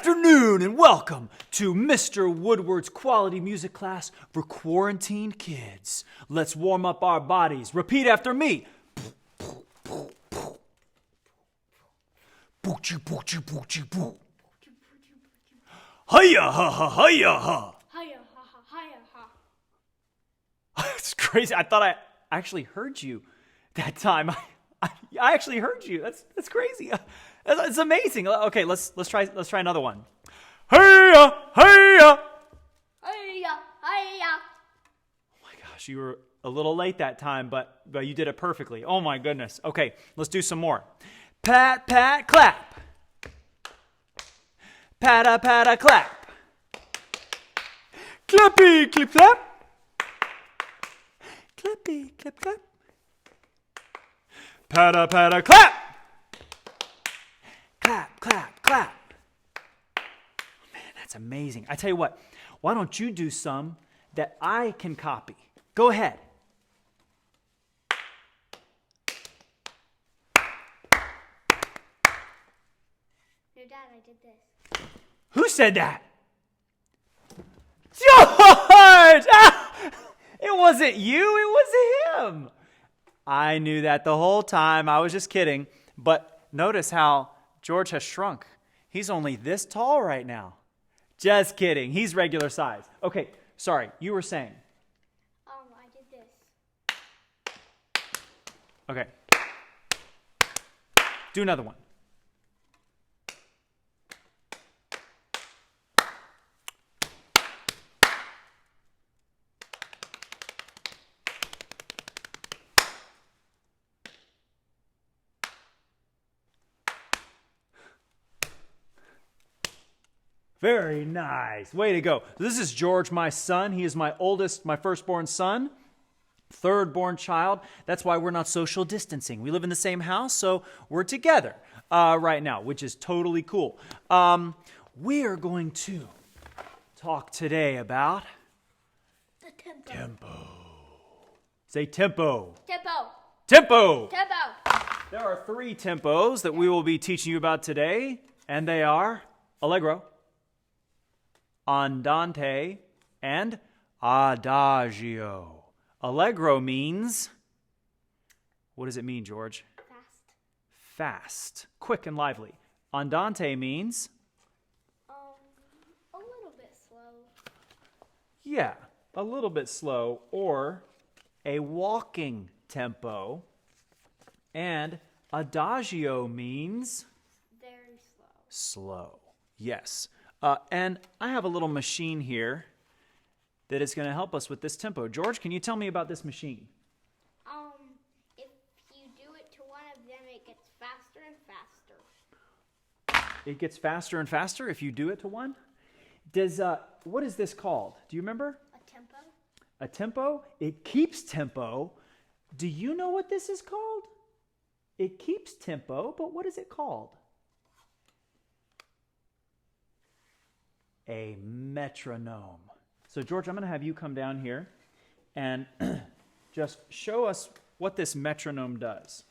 afternoon and welcome to Mr. Woodward's quality music class for quarantined kids. Let's warm up our bodies. Repeat after me. Hiya ha ha hiya ha. Hiya ha ha hiya ha. It's crazy. I thought I actually heard you that time. I actually heard you. That's crazy. It's amazing. Okay, let's try another one. Hiya hiya. Hiya hiya. Oh my gosh, you were a little late that time, but you did it perfectly. Oh my goodness. Okay, let's do some more. Pat pat clap. Patta patta clap. Clappy clip clap. Clappy clip clap. Patta patta clap. Clap clap clap. Man, that's amazing. I tell you what, why don't you do some that I can copy? Go ahead. No, Dad, I did this. Who said that? George! Ah! It wasn't you, it was him. I knew that the whole time. I was just kidding. But notice how George has shrunk. He's only this tall right now. Just kidding. He's regular size. Okay, sorry. You were saying. I did this. Okay. Do another one. Very nice. Way to go. This is George, my son. He is my oldest, my firstborn son, third born child. That's why we're not social distancing. We live in the same house, so we're together right now, which is totally cool. We are going to talk today about The tempo. tempo. Say tempo. Tempo. Tempo. Tempo. There are 3 tempos that we will be teaching you about today, and they are allegro, andante, and adagio. Allegro means, what does it mean, George? Fast. Fast, quick and lively. Andante means, A little bit slow. yeah, a little bit slow, or a walking tempo. And adagio means Very slow. slow. Yes. And I have a little machine here that is going to help us with this tempo. George, can you tell me about this machine? If you do it to one of them, it gets faster and faster. It gets faster and faster if you do it to one? What is this called? Do you remember? A tempo. A tempo? It keeps tempo. Do you know what this is called? It keeps tempo, but what is it called? A metronome. So George, I'm going to have you come down here and just show us what this metronome does.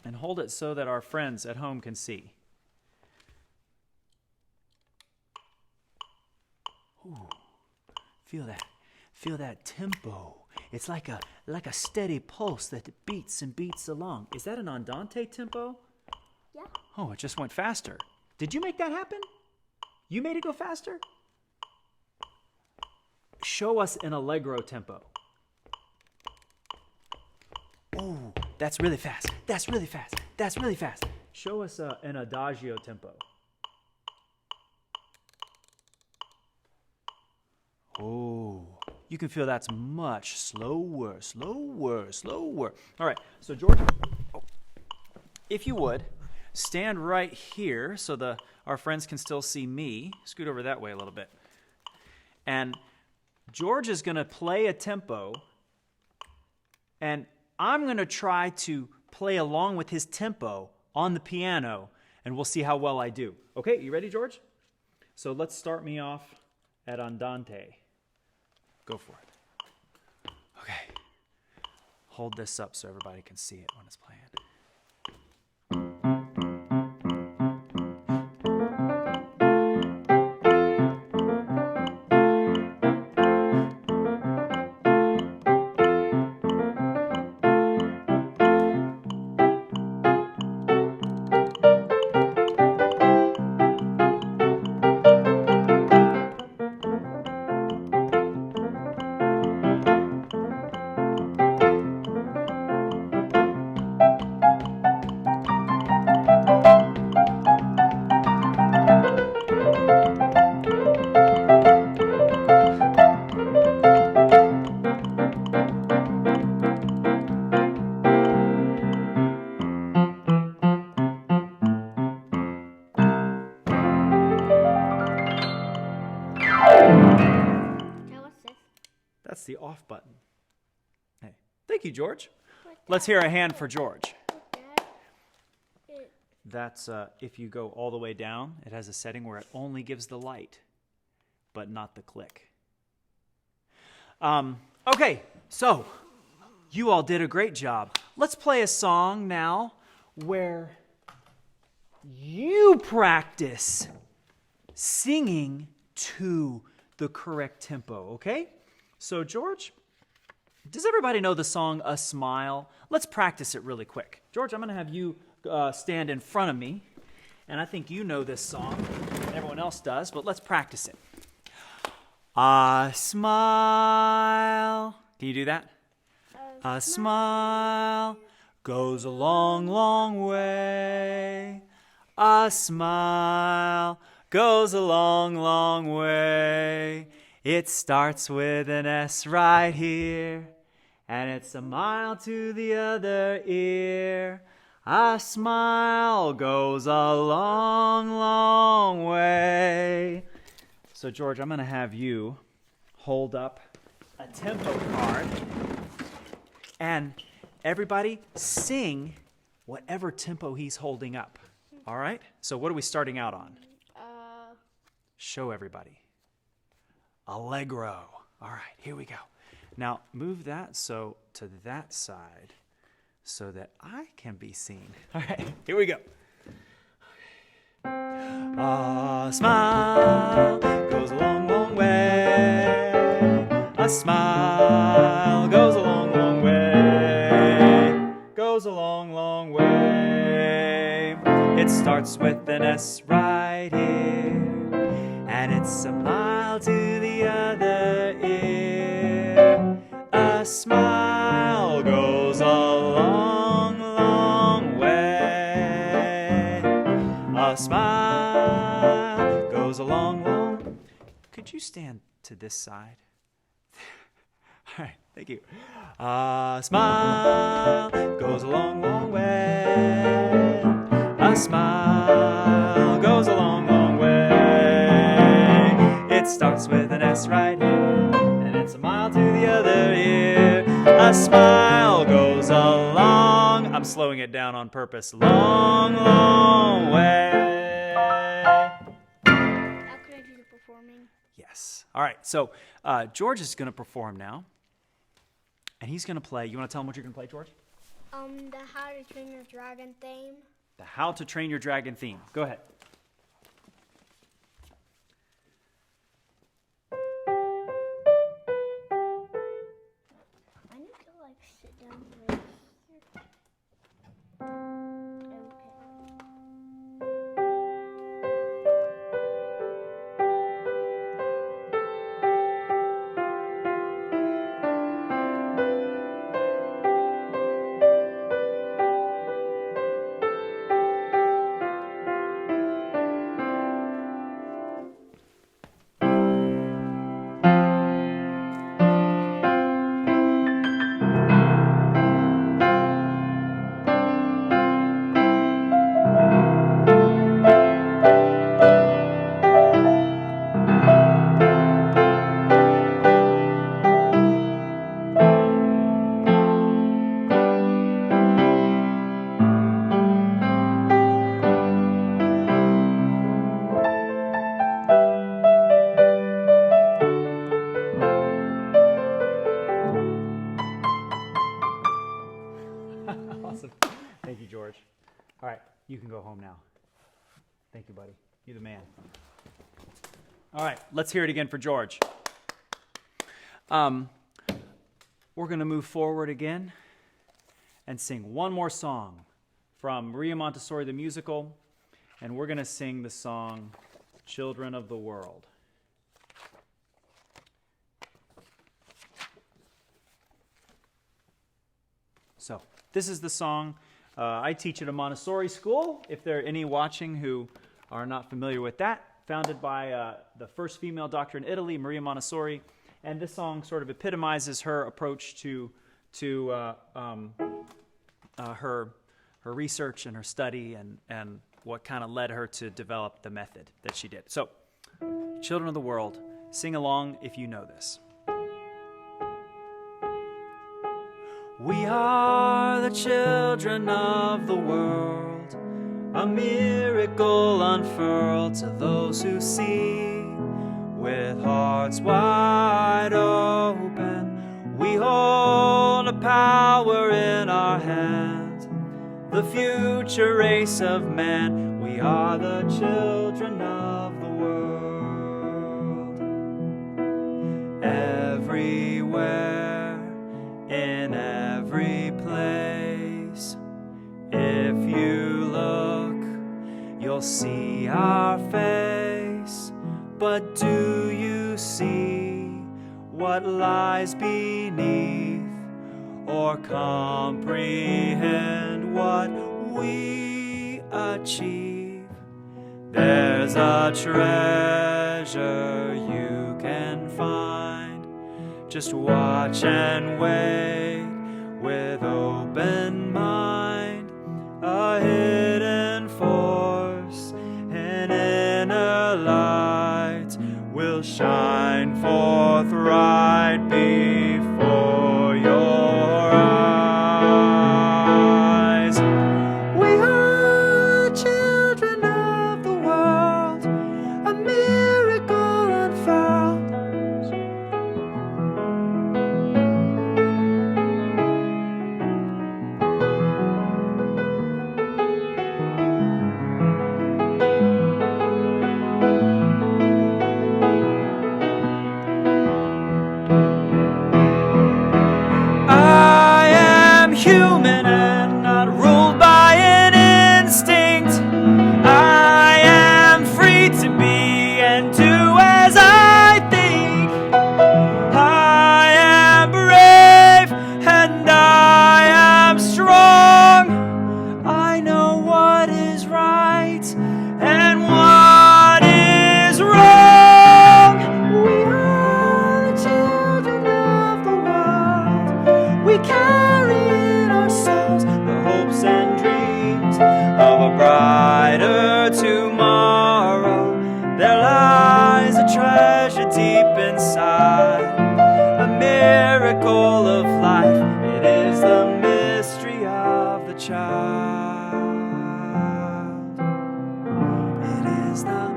And hold it so that our friends at home can see. Ooh, feel that. Feel that tempo. It's like a steady pulse that beats and beats along. Is that an andante tempo? Yeah. Oh, it just went faster. Did you make that happen? You made it go faster? Show us an allegro tempo. Oh, that's really fast. That's really fast. That's really fast. Show us an adagio tempo. Oh, you can feel that's much slower, slower, slower. All right, so George, if you would, stand right here so our friends can still see me. Scoot over that way a little bit. And George is going to play a tempo, and I'm going to try to play along with his tempo on the piano, and we'll see how well I do. Okay, you ready, George? So let's start me off at andante. Go for it. Okay. Hold this up so everybody can see it when it's playing. off button. Hey, thank you, George. But Let's Dad, hear a hand for George. Dad, That's if you go all the way down, it has a setting where it only gives the light, but not the click. Okay, so you all did a great job. Let's play a song now where you practice singing to the correct tempo, okay? So, George, does everybody know the song A Smile? Let's practice it really quick. George, I'm going to have you stand in front of me, and I think you know this song, and everyone else does, but let's practice it. A smile. Can you do that? A smile goes a long, long way. A smile goes a long, long way. It starts with an S right here, and it's a mile to the other ear. A smile goes a long, long way. So, George, I'm going to have you hold up a tempo card, and everybody sing whatever tempo he's holding up. All right? So what are we starting out on? Show everybody. Allegro. All right, here we go. Now, move that so to that side so that I can be seen. All right, here we go. A smile goes a long, long way. A smile goes a long, long way. Goes a long, long way. It starts with an S right here, and it's a mile to the other ear. A smile goes a long, long way. A smile goes a long, long. Could you stand to this side? All right, thank you. A smile goes a long, long way. A smile goes a long, long way. It starts with an S right here, and it's a mile to the other ear. A smile goes a long, I'm slowing it down on purpose, long, long way. Now can I do the performing? Yes. All right, so George is going to perform now, and he's going to play. You want to tell him what you're going to play, George? The How to Train Your Dragon theme. The How to Train Your Dragon theme. Go ahead. I need to sit down right here. Awesome. Thank you, George. All right, you can go home now. Thank you, buddy. You're the man. All right, let's hear it again for George. We're going to move forward again and sing one more song from Maria Montessori, the musical, and we're going to sing the song Children of the World. So, this is the song. I teach at a Montessori school. If there are any watching who are not familiar with that, founded by the first female doctor in Italy, Maria Montessori. And this song sort of epitomizes her approach to her research and her study and what kind of led her to develop the method that she did. So, Children of the World, sing along if you know this. We are the children of the world, a miracle unfurled to those who see. With hearts wide open, we hold a power in our hand, the future race of man. We are the children of the world. Everywhere, in every place, if you look, you'll see our face. But do you see what lies beneath, or comprehend what we achieve? There's a treasure you can find. Just watch and wait with open mind. A hidden force, an inner light, will shine forth right before your eyes. We are children of the world, a miracle unfurled. Human and not ruled by an instinct. I am free to be and do as I think. I am brave and I am strong. I know what is right and what is wrong. We are the children of the world. We carry the hopes and dreams of a brighter tomorrow. There lies a treasure deep inside, a miracle of life. It is the mystery of the child. It is the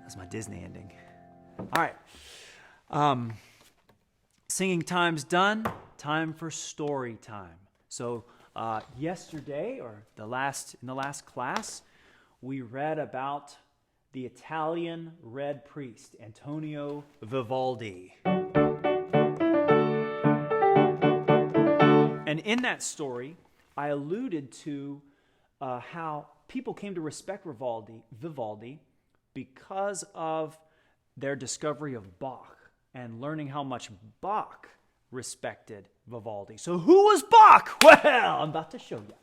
That's my Disney ending. All right. Singing time's done. Time for story time. So yesterday, or in the last class, we read about the Italian Red Priest, Antonio Vivaldi. And in that story, I alluded to how people came to respect Vivaldi because of their discovery of Bach and learning how much Bach respected Vivaldi. So who was Bach? Well, I'm about to show you.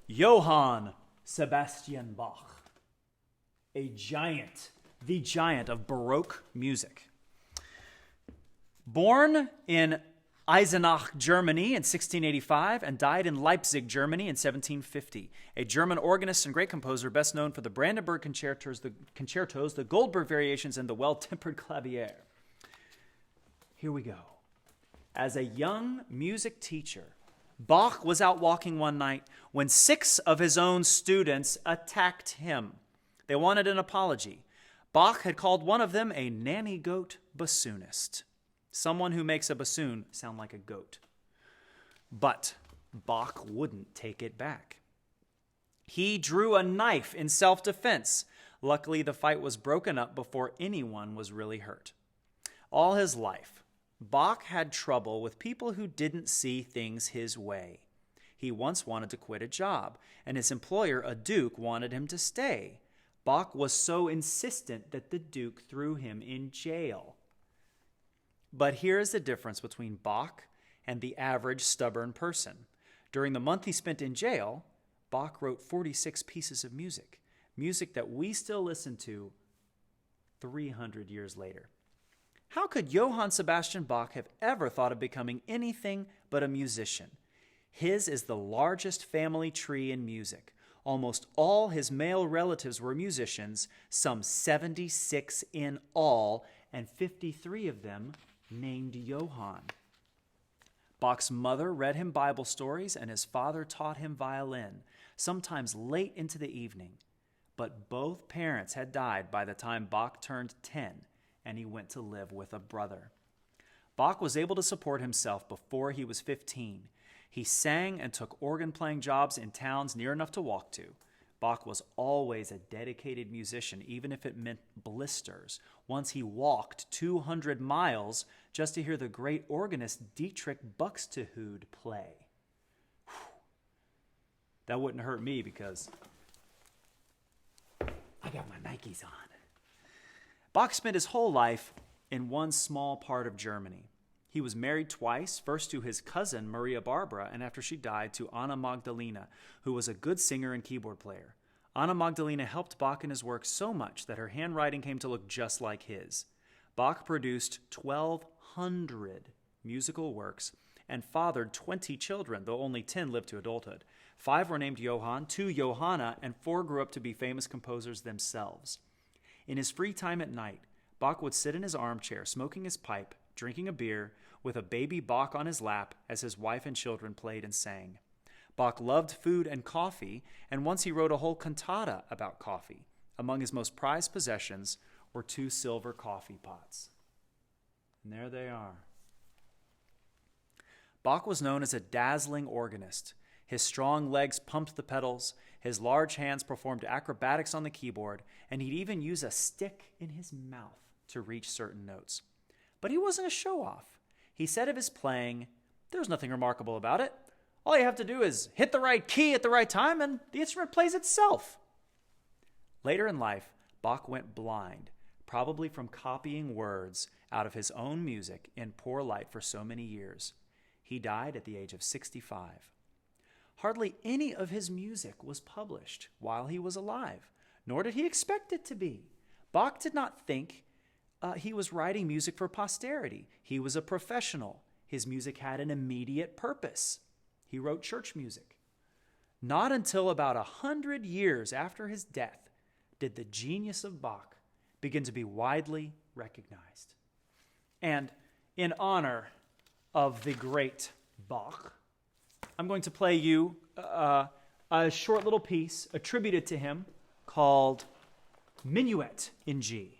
Johann Sebastian Bach, a giant, the giant of Baroque music. Born in Eisenach, Germany in 1685 and died in Leipzig, Germany in 1750. A German organist and great composer, best known for the Brandenburg concertos, the Goldberg variations, and the Well-Tempered Clavier. Here we go. As a young music teacher, Bach was out walking one night when 6 of his own students attacked him. They wanted an apology. Bach had called one of them a nanny goat bassoonist. Someone who makes a bassoon sound like a goat. But Bach wouldn't take it back. He drew a knife in self-defense. Luckily, the fight was broken up before anyone was really hurt. All his life, Bach had trouble with people who didn't see things his way. He once wanted to quit a job, and his employer, a duke, wanted him to stay. Bach was so insistent that the duke threw him in jail. But here is the difference between Bach and the average stubborn person. During the month he spent in jail, Bach wrote 46 pieces of music that we still listen to 300 years later. How could Johann Sebastian Bach have ever thought of becoming anything but a musician? His is the largest family tree in music. Almost all his male relatives were musicians, some 76 in all, and 53 of them named Johann. Bach's mother read him Bible stories, and his father taught him violin, sometimes late into the evening. But both parents had died by the time Bach turned 10, and he went to live with a brother. Bach was able to support himself before he was 15. He sang and took organ-playing jobs in towns near enough to walk to. Bach was always a dedicated musician, even if it meant blisters. Once he walked 200 miles just to hear the great organist Dietrich Buxtehude play. Whew. That wouldn't hurt me because I got my Nikes on. Bach spent his whole life in one small part of Germany. He was married twice, first to his cousin Maria Barbara, and after she died to Anna Magdalena, who was a good singer and keyboard player. Anna Magdalena helped Bach in his work so much that her handwriting came to look just like his. Bach produced 1,200 musical works and fathered 20 children, though only 10 lived to adulthood. 5 were named Johann, 2 Johanna, and 4 grew up to be famous composers themselves. In his free time at night, Bach would sit in his armchair, smoking his pipe, drinking a beer, with a baby Bach on his lap as his wife and children played and sang. Bach loved food and coffee, and once he wrote a whole cantata about coffee. Among his most prized possessions were 2 silver coffee pots. And there they are. Bach was known as a dazzling organist. His strong legs pumped the pedals, his large hands performed acrobatics on the keyboard, and he'd even use a stick in his mouth to reach certain notes. But he wasn't a show-off. He said of his playing, "There's nothing remarkable about it. All you have to do is hit the right key at the right time, and the instrument plays itself." Later in life, Bach went blind, probably from copying words out of his own music in poor light for so many years. He died at the age of 65. Hardly any of his music was published while he was alive, nor did he expect it to be. Bach did not think he was writing music for posterity. He was a professional. His music had an immediate purpose. He wrote church music. Not until about 100 years after his death did the genius of Bach begin to be widely recognized. And in honor of the great Bach, I'm going to play you a short little piece attributed to him called Minuet in G.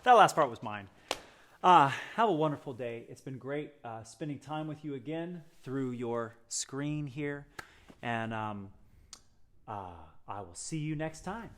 That last part was mine. Have a wonderful day. It's been great spending time with you again through your screen here. And I will see you next time.